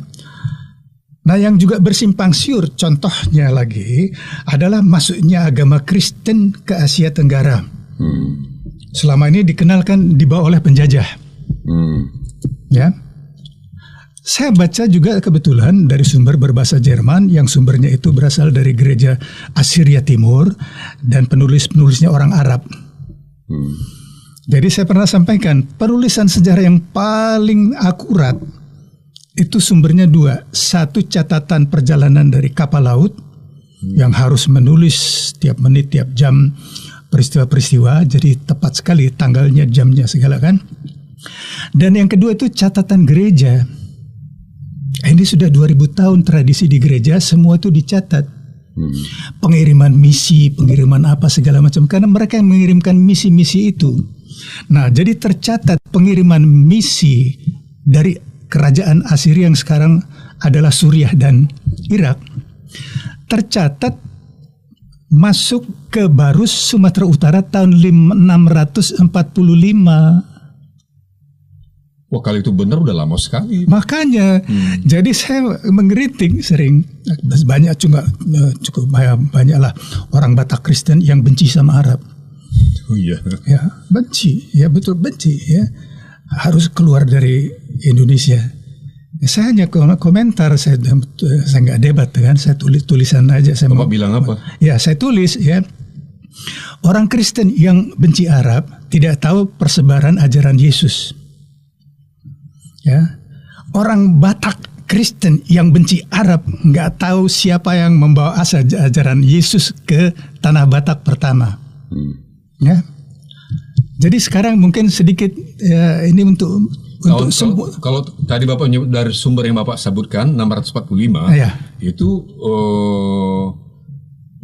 Nah, yang juga bersimpang siur contohnya lagi adalah masuknya agama Kristen ke Asia Tenggara. Selama ini dibawa oleh penjajah. Ya, saya baca juga kebetulan dari sumber berbahasa Jerman yang sumbernya itu berasal dari gereja Assyria Timur dan penulisnya orang Arab. Jadi saya pernah sampaikan penulisan sejarah yang paling akurat itu sumbernya dua. Satu, catatan perjalanan dari kapal laut yang harus menulis tiap menit, tiap jam peristiwa-peristiwa, jadi tepat sekali tanggalnya, jamnya segala kan. Dan yang kedua itu catatan gereja. Ini sudah 2000 tahun tradisi di gereja, semua itu dicatat. Pengiriman misi, pengiriman apa segala macam, karena mereka yang mengirimkan misi-misi itu. Nah, jadi tercatat pengiriman misi dari kerajaan Assyria yang sekarang adalah Suriah dan Irak. Tercatat masuk ke Barus, Sumatera Utara tahun 645. Wah, kalau itu benar udah lama sekali. Makanya, jadi saya mengkritik sering, banyak juga cukup banyak lah orang Batak Kristen yang benci sama Arab. Oh iya. Ya, benci, ya betul benci, ya harus keluar dari Indonesia. Saya hanya komentar, saya nggak debat kan, saya tulisan aja. Saya Bapak bilang apa? Ya, saya tulis ya, orang Kristen yang benci Arab tidak tahu persebaran ajaran Yesus. Ya, orang Batak Kristen yang benci Arab nggak tahu siapa yang membawa ajaran Yesus ke tanah Batak pertama. Ya, jadi sekarang mungkin sedikit ini untuk kalau tadi Bapak menyebut dari sumber yang Bapak sebutkan 645, ya.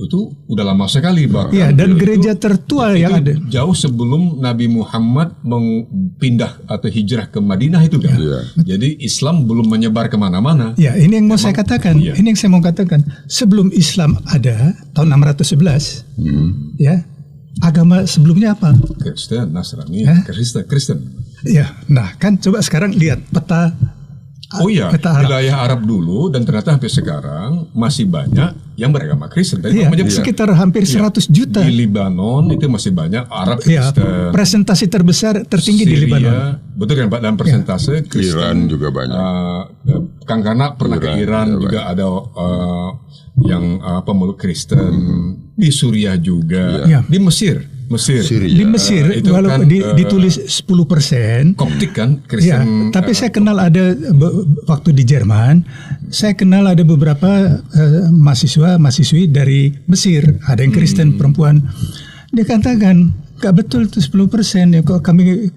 itu udah lama sekali, Pak. Iya, dan gereja tertua yang ada jauh sebelum Nabi Muhammad pindah atau hijrah ke Madinah itu kan. Ya. Jadi Islam belum menyebar kemana-mana. Ya, ini yang mau saya katakan. Iya. Ini yang saya mau katakan. Sebelum Islam ada tahun 611, ya, agama sebelumnya apa? Kristen, Nasrani, Kristen. Ya, nah kan coba sekarang lihat peta. Oh iya, peta Arab. wilayah Arab dulu dan ternyata sampai sekarang masih banyak yang beragama Kristen. Iya, sekitar hampir 100 juta. Di Libanon itu masih banyak Arab Iya, Kristen. presentasi terbesar tertinggi Syria, di Libanon. Betul kan Pak, dalam persentase Kristen. Iran juga banyak. Kang Kana pernah ke Iran juga ada yang pemeluk Kristen. Di Suriah juga. Iya. Di Mesir. Syria. Di Mesir, itu walaupun kan, ditulis 10%. Koptik kan Ya, Kristen. tapi saya kenal ada waktu di Jerman, saya kenal ada beberapa mahasiswi dari Mesir, ada yang Kristen perempuan. Dia katakan gak betul itu 10%, ya kok kami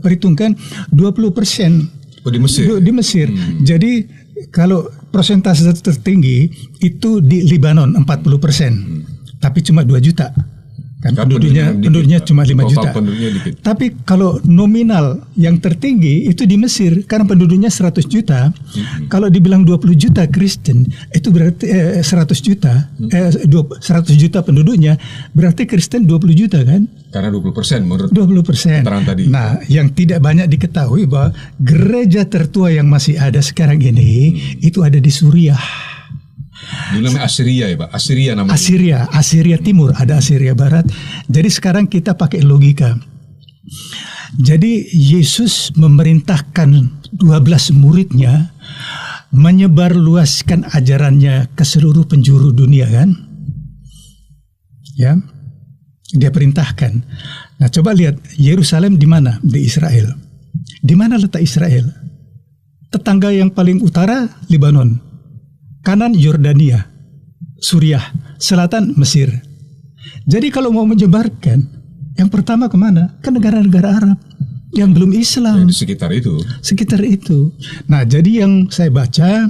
perhitungkan 20%. Oh, di Mesir. Di Mesir. Jadi kalau persentase tertinggi itu di Libanon 40%, tapi cuma 2 juta. Kan penduduknya cuma 5 juta. Tapi kalau nominal yang tertinggi itu di Mesir karena penduduknya 100 juta. Kalau dibilang 20 juta Kristen, itu berarti 100 juta 100 juta penduduknya, berarti Kristen 20 juta kan? Karena 20% menurut 20%. tadi. Nah, yang tidak banyak diketahui bahwa gereja tertua yang masih ada sekarang ini itu ada di Suriah. Dulu namanya Assyria ya Pak, Assyria namanya. Assyria Timur, ada Assyria Barat. Jadi sekarang kita pakai logika. Jadi Yesus memerintahkan 12 muridnya menyebarluaskan ajarannya ke seluruh penjuru dunia kan? Ya, dia perintahkan. Nah, coba lihat Yerusalem di mana? Di Israel. Di mana letak Israel? Tetangga yang paling utara Lebanon, kanan Yordania, Suriah, selatan Mesir. Jadi kalau mau menyebarkan, yang pertama kemana? Ke negara-negara Arab yang belum Islam. Di sekitar itu. Sekitar itu. Nah, jadi yang saya baca,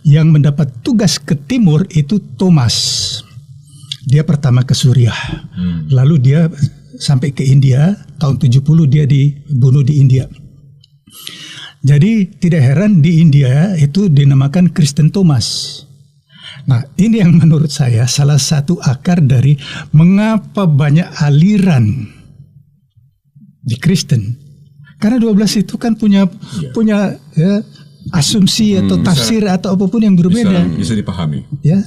yang mendapat tugas ke timur itu Thomas. Dia pertama ke Suriah. Lalu dia sampai ke India. Tahun 70 dia dibunuh di India. Jadi tidak heran di India itu dinamakan Kristen Thomas. Nah, ini yang menurut saya salah satu akar dari mengapa banyak aliran di Kristen. Karena 12 itu kan punya ya, asumsi atau tafsir atau apapun yang berbeda. Bisa dipahami. Ya.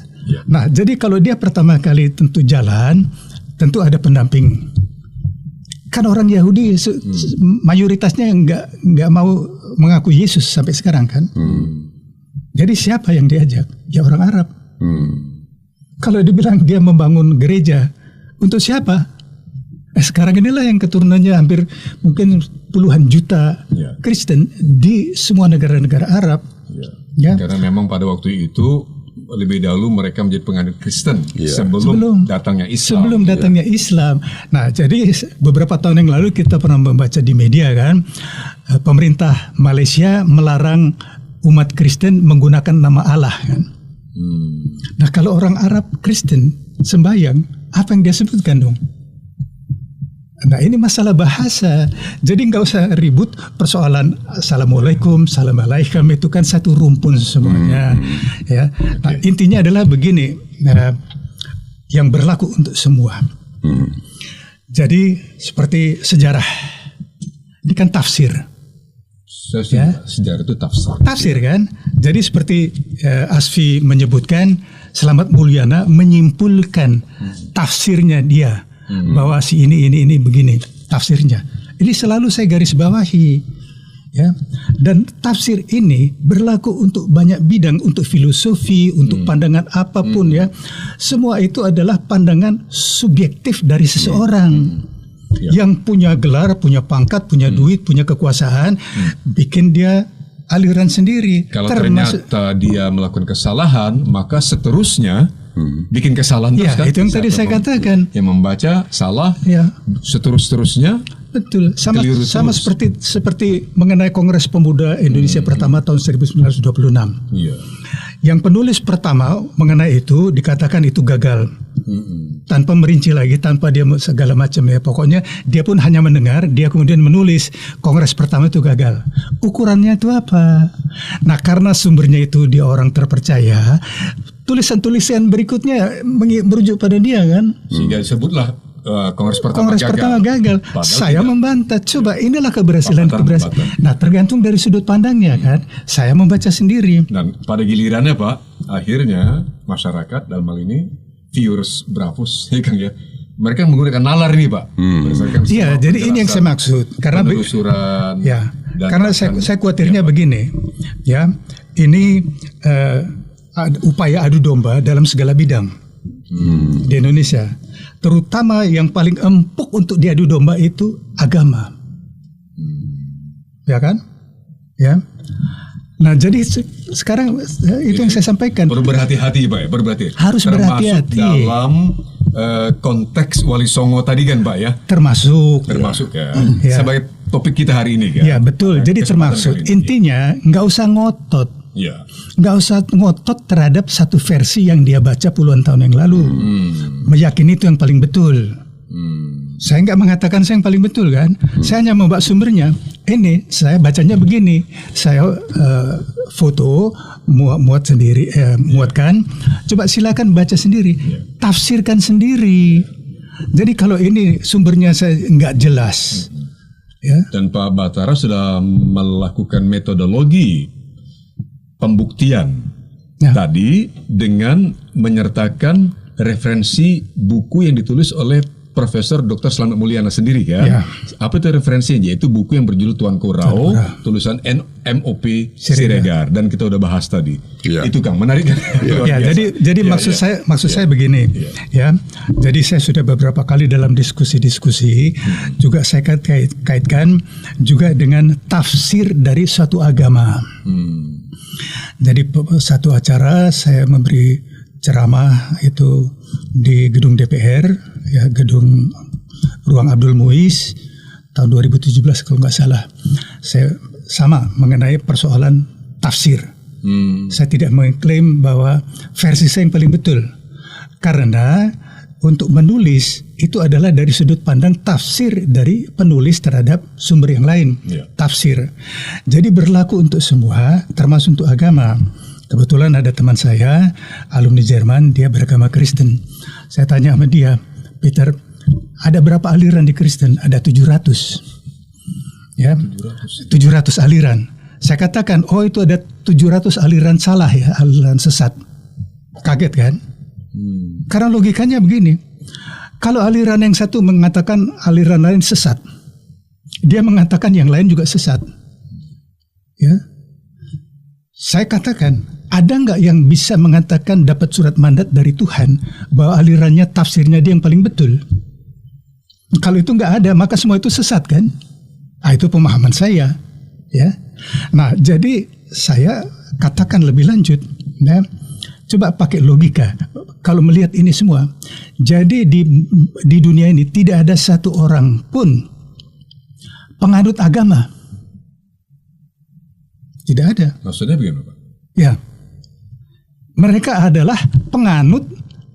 Nah, jadi kalau dia pertama kali tentu jalan, tentu ada pendamping. Kan orang Yahudi mayoritasnya nggak mau mengaku Yesus sampai sekarang kan. Jadi siapa yang diajak? Ya orang Arab. Kalau dibilang dia membangun gereja, untuk siapa? Sekarang inilah yang keturunannya hampir mungkin puluhan juta Kristen di semua negara-negara Arab. Ya. Karena memang pada waktu itu lebih dahulu mereka menjadi penganut Kristen sebelum datangnya Islam. Sebelum datangnya Islam. Nah, jadi beberapa tahun yang lalu kita pernah membaca di media kan, pemerintah Malaysia melarang umat Kristen menggunakan nama Allah kan. Nah, kalau orang Arab Kristen sembahyang, apa yang dia sebutkan dong? Nah, ini masalah bahasa. Jadi nggak usah ribut persoalan Assalamualaikum, Assalamualaikum, itu kan satu rumpun semuanya. Ya. Nah, intinya adalah begini, yang berlaku untuk semua. Jadi seperti sejarah, ini kan tafsir. Sejarah itu tafsir. Tafsir kan. Jadi seperti Asfi menyebutkan, Selamat Mulyana menyimpulkan tafsirnya dia. Bahwa si ini begini tafsirnya. Ini selalu saya garis bawahi, ya. Dan tafsir ini berlaku untuk banyak bidang, untuk filosofi, untuk pandangan apapun ya. Semua itu adalah pandangan subjektif dari seseorang yang punya gelar, punya pangkat, punya duit, punya kekuasaan, bikin dia aliran sendiri. Kalau ternyata dia melakukan kesalahan, maka seterusnya bikin kesalahan terus kan? Itu yang tadi saya katakan. Yang membaca salah, seterusnya. Betul. Sama seperti mengenai Kongres Pemuda Indonesia pertama tahun 1926. Yang penulis pertama mengenai itu dikatakan itu gagal. Tanpa merinci lagi, tanpa dia segala macam ya. Pokoknya dia pun hanya mendengar, dia kemudian menulis Kongres pertama itu gagal. Ukurannya itu apa? Nah, karena sumbernya itu dia orang terpercaya, tulisan-tulisan berikutnya merujuk pada dia kan. Sehingga disebutlah Kongres pertama gagal. Saya membantah. Coba inilah keberhasilan. Nah, tergantung dari sudut pandangnya kan. Saya membaca sendiri. Dan pada gilirannya Pak, akhirnya masyarakat dalam hal ini viewers Bravus, ya kan ya. Mereka menggunakan nalar ini Pak. Iya, jadi ini yang saya maksud. Karena penelusuran. Ya, karena saya khawatirnya begini. Ya, ini upaya adu domba dalam segala bidang di Indonesia. Terutama yang paling empuk untuk diadu domba itu agama. Ya kan? Ya. Nah, jadi sekarang itu yang saya sampaikan. Perlu berhati-hati Pak ya, Harus berhati-hati. Termasuk dalam konteks Wali Songo tadi kan Pak ya. Termasuk ya. Sebagai topik kita hari ini kan. Ya betul. Jadi termasuk intinya nggak usah ngotot. Nggak usah ngotot terhadap satu versi yang dia baca puluhan tahun yang lalu. Meyakini itu yang paling betul. Saya nggak mengatakan saya yang paling betul kan. Saya hanya membawa sumbernya. Ini saya bacanya begini. Saya foto, muat sendiri, muatkan. Coba silakan baca sendiri. Tafsirkan sendiri. Jadi kalau ini sumbernya saya nggak jelas. Ya. Dan Pak Batara sudah melakukan metodologi pembuktian tadi dengan menyertakan referensi buku yang ditulis oleh Profesor Dr. Slamet Mulyana sendiri kan. Ya. Apa itu referensinya? Yaitu buku yang berjudul Tuan Korau, tulisan MOP Siregar, dan kita udah bahas tadi. Ya. Itu Kang, menarik kan? Ya, jadi maksud saya begini, ya. Jadi saya sudah beberapa kali dalam diskusi juga saya kaitkan juga dengan tafsir dari suatu agama. Jadi satu acara saya memberi ceramah itu di gedung DPR, ya, gedung Ruang Abdul Muiz tahun 2017 kalau nggak salah. Saya sama mengenai persoalan tafsir. Saya tidak mengklaim bahwa versi saya yang paling betul, karena untuk menulis itu adalah dari sudut pandang tafsir dari penulis terhadap sumber yang lain, tafsir. Jadi berlaku untuk semua, termasuk untuk agama. Kebetulan ada teman saya, alumni Jerman, dia beragama Kristen. Saya tanya sama dia, Peter, ada berapa aliran di Kristen? Ada 700. Ya, 700 aliran. Saya katakan, oh itu ada 700 aliran salah ya, aliran sesat. Kaget kan? Karena logikanya begini, kalau aliran yang satu mengatakan aliran lain sesat, dia mengatakan yang lain juga sesat. Ya, saya katakan, ada nggak yang bisa mengatakan dapat surat mandat dari Tuhan bahwa alirannya tafsirnya dia yang paling betul? Kalau itu nggak ada, maka semua itu sesat kan? Itu pemahaman saya, ya. Nah, jadi saya katakan lebih lanjut, ya. Coba pakai logika. Kalau melihat ini semua, jadi di dunia ini tidak ada satu orang pun penganut agama. Tidak ada. Maksudnya bagaimana, Pak? Ya, mereka adalah penganut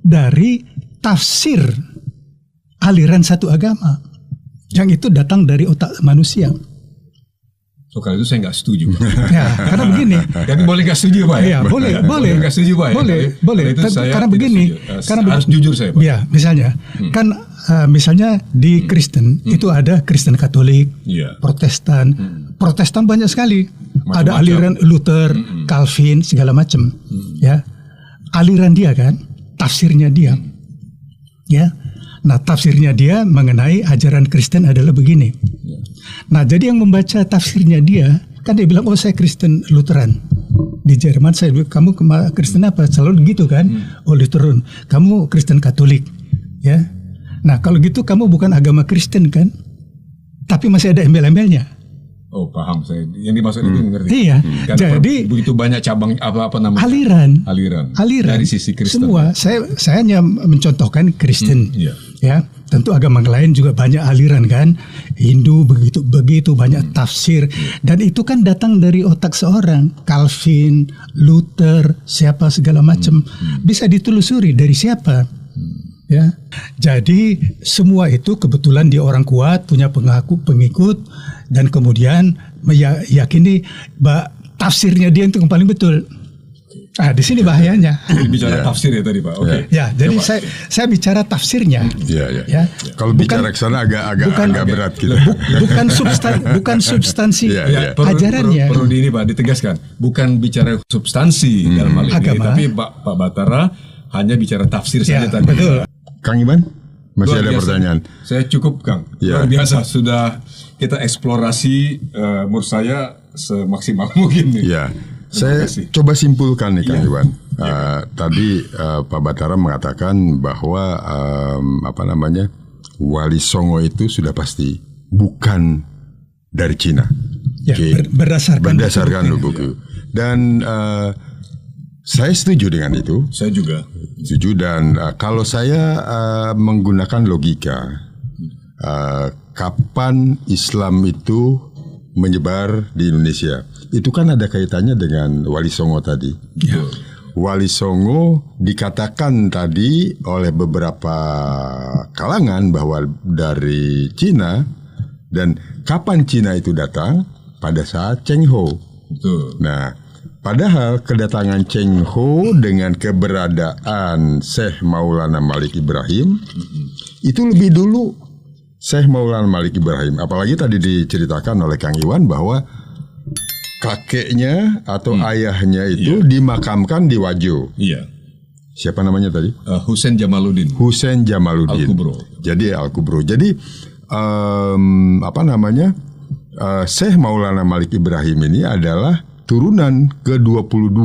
dari tafsir aliran satu agama yang itu datang dari otak manusia. So kalau itu saya nggak setuju. Ya, karena begini. Tapi boleh nggak setuju, Pak? Ya, boleh. Nggak setuju, Pak? Boleh. Karena begini. Harus jujur saya, Pak. Ya, misalnya kan misalnya di Kristen itu ada Kristen Katolik, Protestan. Protestan banyak sekali. Ada aliran Luther, Calvin, segala macam. Ya, aliran dia kan, tafsirnya dia. Ya, nah tafsirnya dia mengenai ajaran Kristen adalah begini. Nah, jadi yang membaca tafsirnya dia kan dia bilang, oh saya Kristen Lutheran. Di Jerman saya bilang, kamu Kristen apa? Selalu gitu kan? Oh Lutheran. Kamu Kristen Katolik, ya. Nah kalau gitu kamu bukan agama Kristen kan? Tapi masih ada embel-embelnya. Oh paham saya. Yang dimaksud itu mengerti. Iya. Karena Jadi begitu banyak cabang apa namanya? Aliran. Dari sisi Kristen. Semua. Saya hanya mencontohkan Kristen. Ya. Tentu agama lain juga banyak aliran kan. Hindu begitu banyak tafsir. Dan itu kan datang dari otak seorang. Calvin, Luther, siapa segala macam. Bisa ditelusuri dari siapa. Ya, jadi semua itu kebetulan dia orang kuat, punya pengikut, dan kemudian meyakini bahwa tafsirnya dia itu yang paling betul. Di sini bahayanya. Bicara tafsir ya tadi, Pak. Oke. Ya, jadi saya bicara tafsirnya. Ya. Kalau bicara ke sana agak berat gitu. Bukan substansi ajarannya. Perlu ini Pak ditegaskan, bukan bicara substansi dalam hal ini, agama. Tapi Pak Batara hanya bicara tafsir saja tadi. Betul. Kang Iman, masih Luar ada biasa. pertanyaan? Saya cukup, Kang. Luar biasa, sudah kita eksplorasi menurut saya semaksimal mungkin nih. Ya, saya coba simpulkan nih Kang Iwan. Tadi Pak Batara mengatakan bahwa Wali Songo itu sudah pasti bukan dari Cina. Ya, berdasarkan buku. Dan saya setuju dengan itu. Saya juga setuju, dan kalau saya menggunakan logika, kapan Islam itu menyebar di Indonesia, itu kan ada kaitannya dengan Wali Songo tadi. Ya. Wali Songo dikatakan tadi oleh beberapa kalangan bahwa dari Cina, dan kapan Cina itu datang? Pada saat Cheng Ho. Betul. Nah, padahal kedatangan Cheng Ho dengan keberadaan Syekh Maulana Malik Ibrahim itu lebih dulu Syekh Maulana Malik Ibrahim. Apalagi tadi diceritakan oleh Kang Iwan bahwa kakeknya atau ayahnya itu dimakamkan di Wajo. Iya. siapa namanya tadi? Husain Jamaluddin. Husain Jamaluddin. Al-Kubro. Jadi Al-Kubro. Jadi Syekh Maulana Malik Ibrahim ini adalah turunan ke-22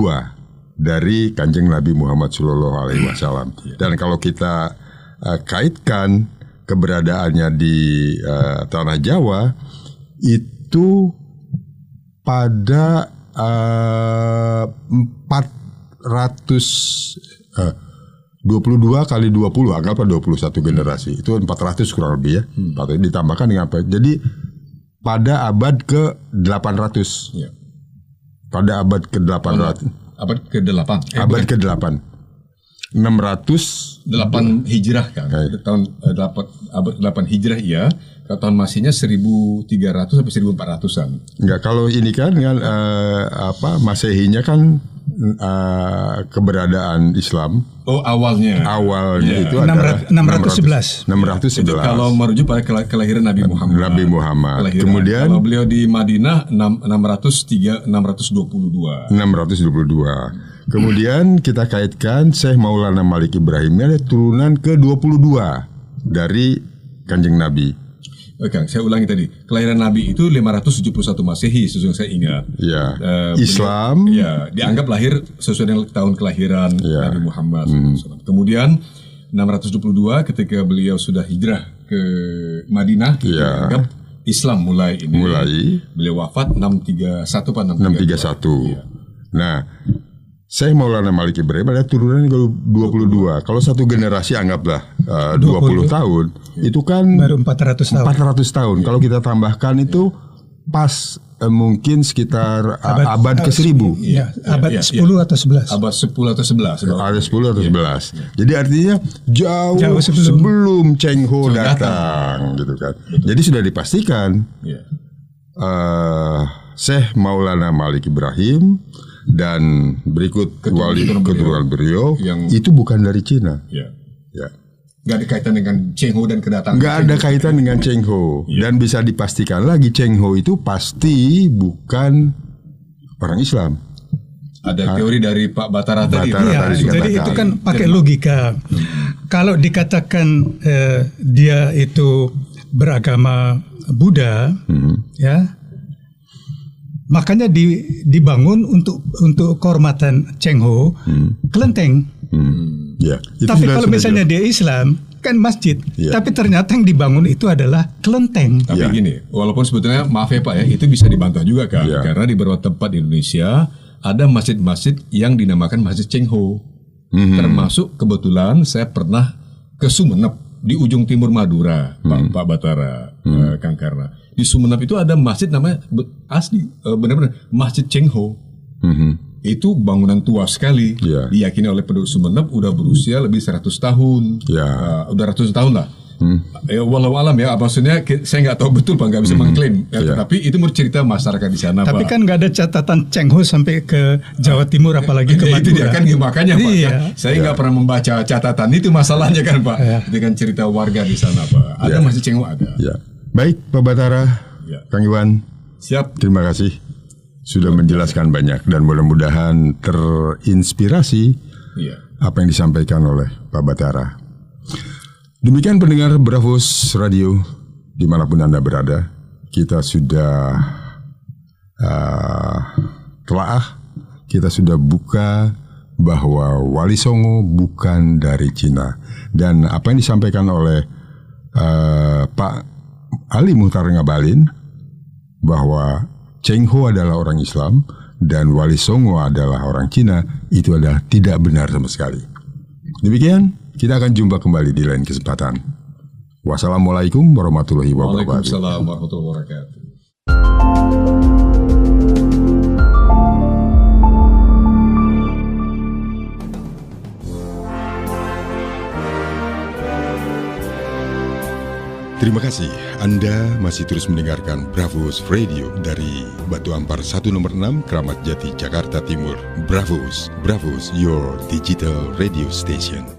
dari Kanjeng Nabi Muhammad SAW. Dan kalau kita kaitkan keberadaannya di tanah Jawa itu pada 22 kali 20, anggaplah 21 generasi. Itu 400 kurang lebih ya. Ditambahkan dengan apa? Jadi pada abad ke-800. Ya. Pada abad ke-800. Abad ke-8. Abad ke-8. 8 Hijrah kan. Tahun 8 abad 8 Hijrah iya. Kalau tahun Masihnya 1300 sampai 1400-an. Enggak, kalau ini kan Masehinya kan keberadaan Islam. Oh, awalnya Itu adalah 611. 611. Kalau merujuk pada kelahiran Nabi Muhammad. Nabi Muhammad. Kelahiran. Kemudian kalau beliau di Madinah 622. Kemudian kita kaitkan Syekh Maulana Malik Ibrahim ini adalah turunan ke-22 dari Kanjeng Nabi. Oke, saya ulangi tadi. Kelahiran Nabi itu 571 Masehi, sesuai yang saya ingat. Ya. Islam. Ya, dianggap lahir sesuai dengan tahun kelahiran Nabi Muhammad. Kemudian 622 ketika beliau sudah hijrah ke Madinah, dianggap Islam mulai. Beliau wafat 631 Pak 631. Ya. Nah, Syekh Maulana Malik Ibrahim ada turunan ke-22. Kalau satu generasi anggaplah 20 tahun, itu kan baru 400 tahun. 400 tahun. Kalau kita tambahkan itu pas mungkin sekitar abad ke-1000. Ya, abad 10 atau 11. Abad 10 atau 11. Ada 10 atau 11. Jadi artinya jauh sebelum Cheng Ho datang gitu kan. Jadi sudah dipastikan Syekh Maulana Malik Ibrahim dan berikut wali keturunan beliau itu bukan dari Cina. Ya. Ya. Gak ada kaitan dengan Cheng Ho dan kedatangan. Gak ada kaitan dengan Cheng Ho. Dan bisa dipastikan lagi Cheng Ho itu pasti bukan orang Islam. Ada teori dari Pak Batara tadi. Jadi itu kan pakai logika. Kalau dikatakan dia itu beragama Buddha, ya. Makanya dibangun untuk kehormatan Cheng Ho, kelenteng. Ya, tapi kalau misalnya dia Islam, kan masjid. Tapi ternyata yang dibangun itu adalah kelenteng. Tapi gini, walaupun sebetulnya maaf ya Pak ya, itu bisa dibantah juga kan. Karena di beberapa tempat di Indonesia ada masjid-masjid yang dinamakan Masjid Cheng Ho. Termasuk kebetulan saya pernah ke Sumeneb di ujung timur Madura, Pak Batara, Kang Karna. Di Sumeneb itu ada masjid namanya asli benar-benar Masjid Cheng Ho. Itu bangunan tua sekali. Diyakini oleh penduduk Sumeneb udah berusia lebih 100 tahun. Udah ratusan tahun lah. Walau alam ya, maksudnya saya nggak tahu betul Pak, nggak bisa mengklaim. Tapi itu menurut cerita masyarakat di sana. Tapi Pak, kan nggak ada catatan Cheng Ho sampai ke Jawa Timur, apalagi ke Madura. Itu dia kan, makanya Pak. Saya nggak pernah membaca catatan, itu masalahnya kan Pak. Itu kan cerita warga di sana Pak. Ada masih Cheng Ho ada. Baik Pak Batara, Kang Iwan. Siap. Terima kasih sudah menjelaskan banyak dan mudah-mudahan terinspirasi apa yang disampaikan oleh Pak Batara. Demikian pendengar Bravos Radio dimanapun Anda berada, kita sudah telaah, kita sudah buka bahwa Wali Songo bukan dari Cina, dan apa yang disampaikan oleh Pak Ali Muhtar Ngabalin bahwa Cheng Ho adalah orang Islam dan Wali Songo adalah orang Cina, itu adalah tidak benar sama sekali. Demikian, kita akan jumpa kembali di lain kesempatan. Wassalamualaikum warahmatullahi wabarakatuh. Waalaikumsalam warahmatullahi wabarakatuh. Terima kasih Anda masih terus mendengarkan Bravos Radio dari Batu Ampar 1 nomor 6 Kramat Jati Jakarta Timur. Bravos, your digital radio station.